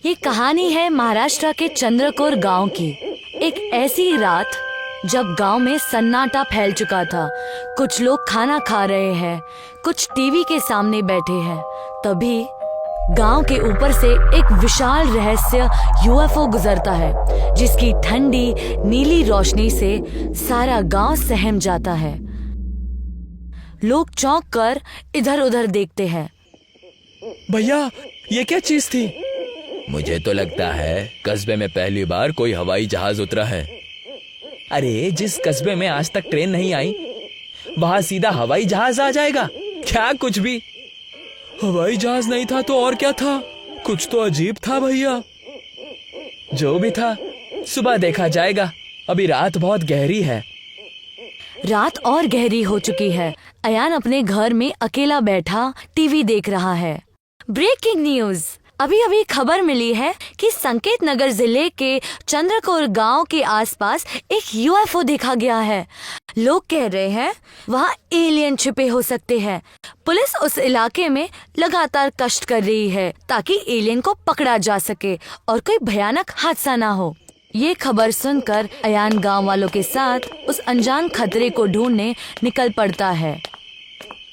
ये कहानी है महाराष्ट्र के चंद्रकोर गांव की। एक ऐसी रात जब गांव में सन्नाटा फैल चुका था। कुछ लोग खाना खा रहे हैं, कुछ टीवी के सामने बैठे हैं। तभी गांव के ऊपर से एक विशाल रहस्य यूएफओ गुजरता है, जिसकी ठंडी नीली रोशनी से सारा गांव सहम जाता है। लोग चौंक कर इधर उधर देखते हैं। भैया, ये क्या चीज थी? मुझे तो लगता है कस्बे में पहली बार कोई हवाई जहाज उतरा है। अरे, जिस कस्बे में आज तक ट्रेन नहीं आई, वहां सीधा हवाई जहाज आ जाएगा क्या? कुछ भी। हवाई जहाज नहीं था तो और क्या था? कुछ तो अजीब था भैया। जो भी था, सुबह देखा जाएगा। अभी रात बहुत गहरी है। रात और गहरी हो चुकी है। अयान अपने घर में अकेला बैठा टीवी देख रहा है। Breaking news! अभी अभी खबर मिली है कि संकेत नगर जिले के चंद्रकोर गांव के आसपास एक यूएफओ देखा गया है। लोग कह रहे हैं वहां एलियन छिपे हो सकते हैं। पुलिस उस इलाके में लगातार गश्त कर रही है ताकि एलियन को पकड़ा जा सके और कोई भयानक हादसा ना हो। ये खबर सुनकर अयान गांव वालों के साथ उस अनजान खतरे को ढूंढने निकल पड़ता है।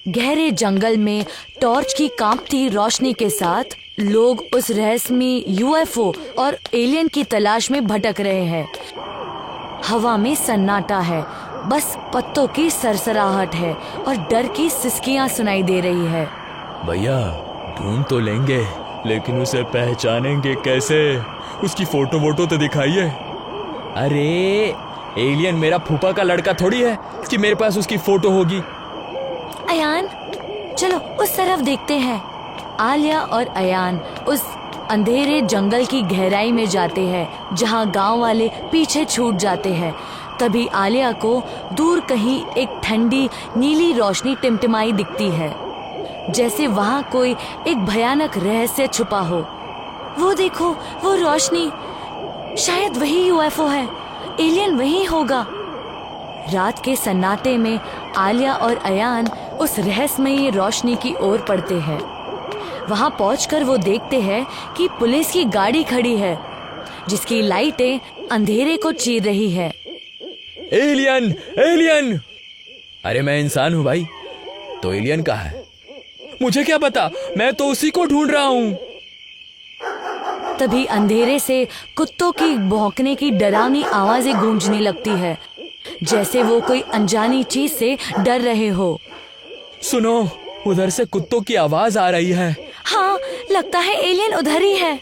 गहरे जंगल में टॉर्च की कांपती रोशनी के साथ लोग उस रहस्यमयी यूएफओ और एलियन की तलाश में भटक रहे हैं। हवा में सन्नाटा है, बस पत्तों की सरसराहट है और डर की सिसकियां सुनाई दे रही है। भैया, ढूंढ तो लेंगे, लेकिन उसे पहचानेंगे कैसे? उसकी फोटो वोटो तो दिखाइए। अरे, एलियन मेरा फूफा का लड़का थोड़ी है कि मेरे पास उसकी फोटो होगी। अयान, चलो उस तरफ देखते हैं। आलिया और अयान उस अंधेरे जंगल की गहराई में जाते हैं जहां गांव वाले पीछे छूट जाते हैं। तभी आलिया को दूर कहीं एक ठंडी नीली रोशनी टिमटिमाई दिखती है, जैसे वहां कोई एक भयानक रहस्य छुपा हो। वो देखो, वो रोशनी, शायद वही यूएफओ है। एलियन वही होगा। रात के सन्नाटे में आलिया और अयान उस रहस्यमयी रोशनी की ओर पड़ते हैं। वहां पहुंचकर वो देखते हैं कि पुलिस की गाड़ी खड़ी है, जिसकी लाइटें अंधेरे को चीर रही है। एलियन! एलियन! अरे, मैं इंसान हूँ भाई, तो एलियन कहाँ है? मुझे क्या पता, मैं तो उसी को ढूंढ रहा हूँ। तभी अंधेरे से कुत्तों की भौंकने की डरावनी आवाजें गूंजने लगती है, जैसे वो कोई अनजानी चीज से डर रहे हो। सुनो, उधर से कुत्तों की आवाज आ रही है। हाँ, लगता है एलियन उधर ही है।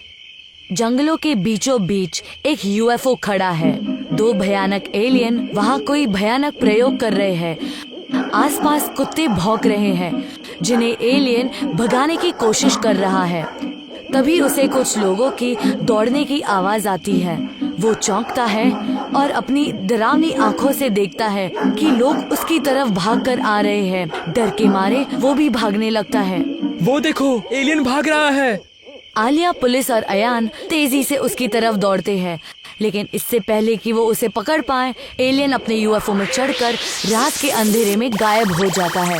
जंगलों के बीचों बीच एक यूएफओ खड़ा है। दो भयानक एलियन वहाँ कोई भयानक प्रयोग कर रहे हैं। आसपास कुत्ते भौंक रहे हैं, जिन्हें एलियन भगाने की कोशिश कर रहा है। तभी उसे कुछ लोगों की दौड़ने की आवाज आती है। वो चौंकता है और अपनी डरावनी आंखों से देखता है कि लोग उसकी तरफ भागकर आ रहे हैं। डर के मारे वो भी भागने लगता है। वो देखो, एलियन भाग रहा है। आलिया, पुलिस और अयान तेजी से उसकी तरफ दौड़ते हैं, लेकिन इससे पहले कि वो उसे पकड़ पाए, एलियन अपने यूएफओ में चढ़कर रात के अंधेरे में गायब हो जाता है।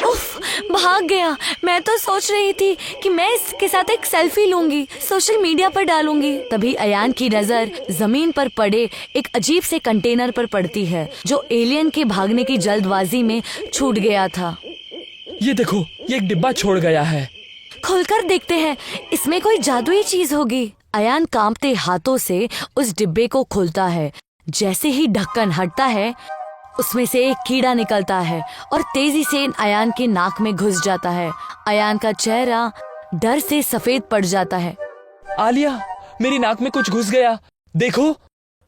उफ, भाग गया। मैं तो सोच रही थी कि मैं इसके साथ एक सेल्फी लूंगी, सोशल मीडिया पर डालूंगी। तभी अयान की नजर जमीन पर पड़े एक अजीब से कंटेनर पर पड़ती है, जो एलियन के भागने की जल्दबाजी में छूट गया था। ये देखो, ये एक डिब्बा छोड़ गया है। खोलकर देखते हैं, इसमें कोई जादुई चीज होगी। अयान कांपते हाथों से उस डिब्बे को खोलता है। जैसे ही ढक्कन हटता है, उसमें से एक कीड़ा निकलता है और तेजी से अयान के नाक में घुस जाता है। अयान का चेहरा डर से सफेद पड़ जाता है। आलिया, मेरी नाक में कुछ घुस गया, देखो।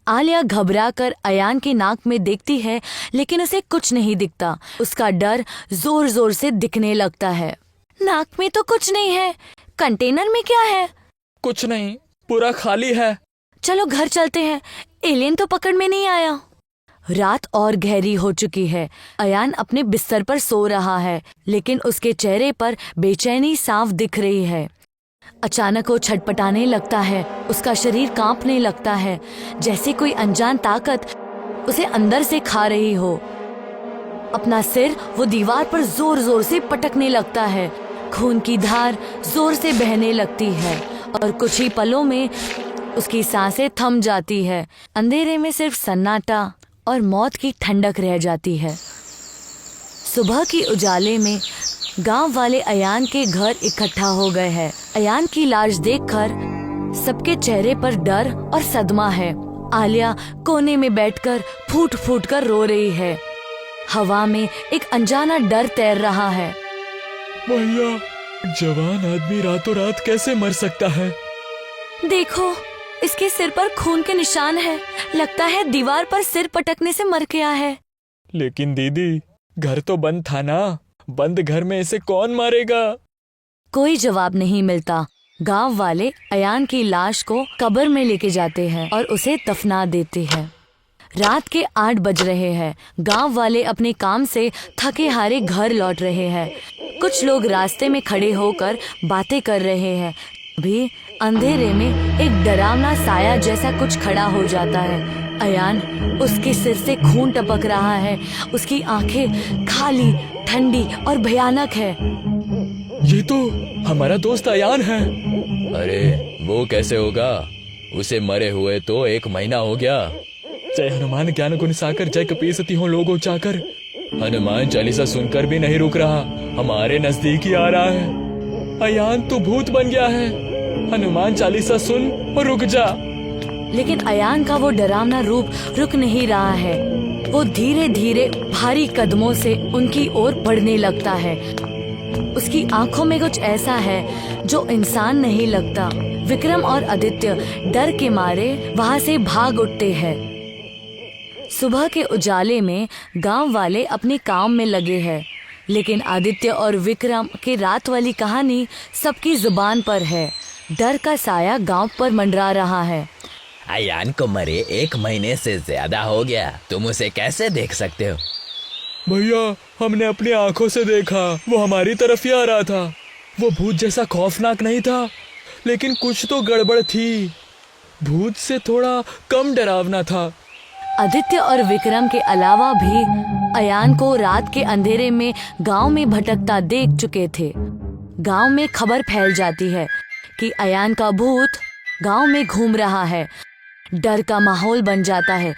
आलिया घबराकर अयान की नाक में देखती है, लेकिन उसे कुछ नहीं दिखता। उसका डर जोर जोर से दिखने लगता है। नाक में तो कुछ नहीं है, कंटेनर में क्या है? कुछ नहीं, पूरा खाली है। चलो घर चलते हैं, एलियन तो पकड़ में नहीं आया। रात और गहरी हो चुकी है। अयान अपने बिस्तर पर सो रहा है, लेकिन उसके चेहरे पर बेचैनी साफ दिख रही है। अचानक वो छटपटाने लगता है। उसका शरीर कांपने लगता है, जैसे कोई अनजान ताकत उसे अंदर से खा रही हो। अपना सिर वो दीवार पर जोर जोर से पटकने लगता है। खून की धार जोर से बहने लगती है और कुछ ही पलों में उसकी सांसें थम जाती है। अंधेरे में सिर्फ सन्नाटा और मौत की ठंडक रह जाती है। सुबह की उजाले में गांव वाले अयान के घर इकट्ठा हो गए हैं। अयान की लाश देखकर सबके चेहरे पर डर और सदमा है। आलिया कोने में बैठकर फूट फूट कर रो रही है। हवा में एक अनजाना डर तैर रहा है। भैया, जवान आदमी रातों रात कैसे मर सकता है? देखो, इसके सिर पर खून के निशान है। लगता है दीवार पर सिर पटकने से मर गया है। लेकिन दीदी, घर तो बंद था ना। बंद घर में इसे कौन मारेगा? कोई जवाब नहीं मिलता। गांव वाले अयान की लाश को कब्र में लेके जाते हैं और उसे दफना देते हैं। रात के 8 बज रहे हैं। गांव वाले अपने काम से थके हारे घर लौट रहे हैं। कुछ लोग रास्ते में खड़े होकर बातें कर रहे हैं। भी अंधेरे में एक डरावना साया जैसा कुछ खड़ा हो जाता है। अयान, उसके सिर से खून टपक रहा है। उसकी आंखें खाली, ठंडी और भयानक है। ये तो हमारा दोस्त अयान है। अरे वो कैसे होगा? उसे मरे हुए तो 1 महीना हो गया। जय हनुमान ज्ञान गुण साकर, जय कपीसती हो लोगो चाकर। हनुमान चालीसा सुनकर भी नहीं रुक रहा, हमारे नजदीक ही आ रहा है। अयान तो भूत बन गया है। हनुमान चालीसा सुन और रुक जा। लेकिन अयान का वो डरावना रूप रुक नहीं रहा है। वो धीरे धीरे भारी कदमों से उनकी ओर बढ़ने लगता है। उसकी आंखों में कुछ ऐसा है जो इंसान नहीं लगता। विक्रम और आदित्य डर के मारे वहां से भाग उठते हैं। सुबह के उजाले में गांव वाले अपने काम में लगे हैं, लेकिन आदित्य और विक्रम की रात वाली कहानी सबकी जुबान पर है। डर का साया गांव पर मंडरा रहा है। अयान को मरे 1 महीने से ज्यादा हो गया। तुम उसे कैसे देख सकते हो? भैया, हमने अपनी आंखों से देखा। वो हमारी तरफ ही आ रहा था। वो भूत जैसा खौफनाक नहीं था, लेकिन कुछ तो गड़बड़ थी। भूत से थोड़ा कम डरावना था। आदित्य और विक्रम के अलावा भी अयान को रात के अंधेरे में गांव में भटकता देख चुके थे। गांव में खबर फैल जाती है कि अयान का भूत गांव में घूम रहा है। डर का माहौल बन जाता है।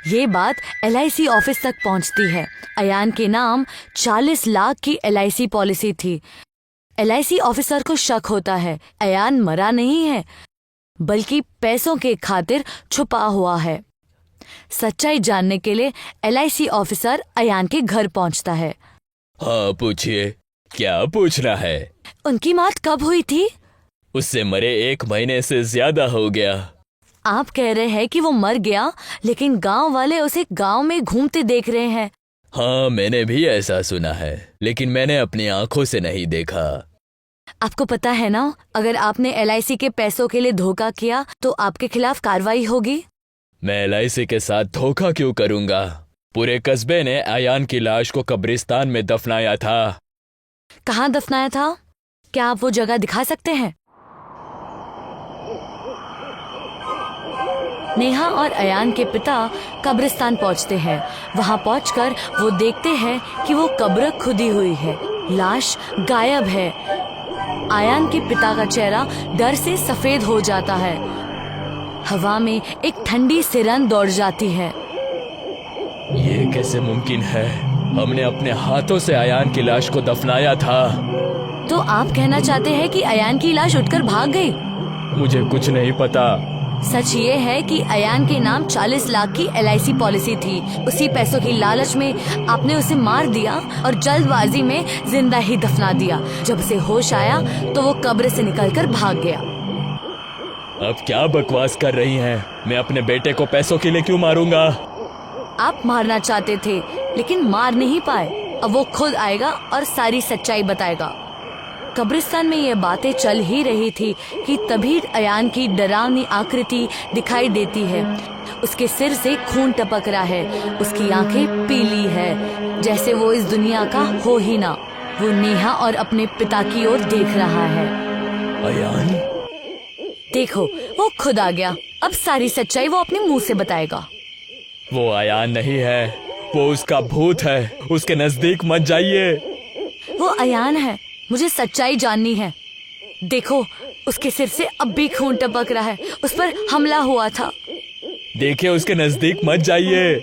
ये बात LIC ऑफिस तक पहुंचती है। अयान के नाम 40 लाख की LIC पॉलिसी थी। LIC ऑफिसर को शक होता है अयान मरा नहीं है, बल्कि पैसों के खातिर छुपा हुआ है। सच्चाई जानने के लिए LIC ऑफिसर अयान के घर पहुंचता है। हाँ, पूछिए, क्या पूछना है? उनकी मौत कब हुई थी? उससे मरे 1 महीने से ज्यादा हो गया। आप कह रहे हैं कि वो मर गया, लेकिन गांव वाले उसे गांव में घूमते देख रहे हैं। हाँ, मैंने भी ऐसा सुना है, लेकिन मैंने अपनी आंखों से नहीं देखा। आपको पता है ना, अगर आपने LIC के पैसों के लिए धोखा किया तो आपके खिलाफ कार्रवाई होगी। मैं LIC के साथ धोखा क्यों करूंगा? पूरे कस्बे ने अयान की लाश को कब्रिस्तान में दफनाया था। कहाँ दफनाया था? क्या आप वो जगह दिखा सकते हैं? नेहा और अयान के पिता कब्रिस्तान पहुंचते हैं। वहां पहुंचकर वो देखते हैं कि वो कब्र खुदी हुई है। लाश गायब है। अयान के पिता का चेहरा डर से सफेद हो जाता है। हवा में एक ठंडी सिरन दौड़ जाती है। ये कैसे मुमकिन है? हमने अपने हाथों से अयान की लाश को दफनाया था। तो आप कहना चाहते हैं कि अयान की लाश उठकर भाग गई? मुझे कुछ नहीं पता। सच ये है कि अयान के नाम 40 लाख की LIC पॉलिसी थी। उसी पैसों की लालच में आपने उसे मार दिया और जल्दबाजी में जिंदा ही दफना दिया। जब उसे होश आया तो वो कब्र से निकलकर भाग गया। अब क्या बकवास कर रही हैं? मैं अपने बेटे को पैसों के लिए क्यों मारूंगा? आप मारना चाहते थे, लेकिन मार नहीं पाए। अब वो खुद आएगा और सारी सच्चाई बताएगा। कब्रिस्तान में ये बातें चल ही रही थी कि तभी अयान की डरावनी आकृति दिखाई देती है। उसके सिर से खून टपक रहा है। उसकी आंखें पीली है, जैसे वो इस दुनिया का हो ही ना। वो नेहा और अपने पिता की ओर देख रहा है। अयान? देखो, वो खुद आ गया। अब सारी सच्चाई वो अपने मुंह से बताएगा। वो अयान नहीं है, वो उसका भूत है। उसके नजदीक मत जाइए। वो अयान है। मुझे सच्चाई जाननी है। देखो, उसके सिर से अब भी खून टपक रहा है। उस पर हमला हुआ था। देखिए, उसके नजदीक मत जाइए।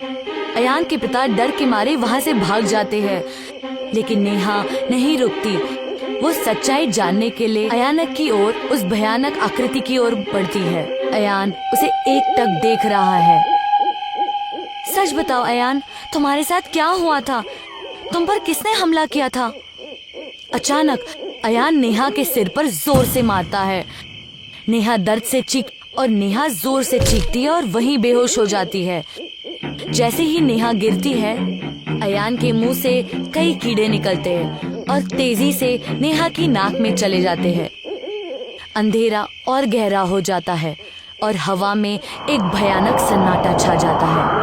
अयान के पिता डर के मारे वहाँ से भाग जाते हैं, लेकिन नेहा नहीं रुकती। वो सच्चाई जानने के लिए अयानक की ओर, उस भयानक आकृति की ओर बढ़ती है। अयान उसे एकटक देख रहा है। सच बताओ अयान, तुम्हारे साथ क्या हुआ था? तुम पर किसने हमला किया था? अचानक अयान नेहा के सिर पर जोर से मारता है। नेहा दर्द से नेहा जोर से चीखती है और वहीं बेहोश हो जाती है। जैसे ही नेहा गिरती है, अयान के मुंह से कई कीड़े निकलते हैं और तेजी से नेहा की नाक में चले जाते हैं। अंधेरा और गहरा हो जाता है और हवा में एक भयानक सन्नाटा छा जाता है।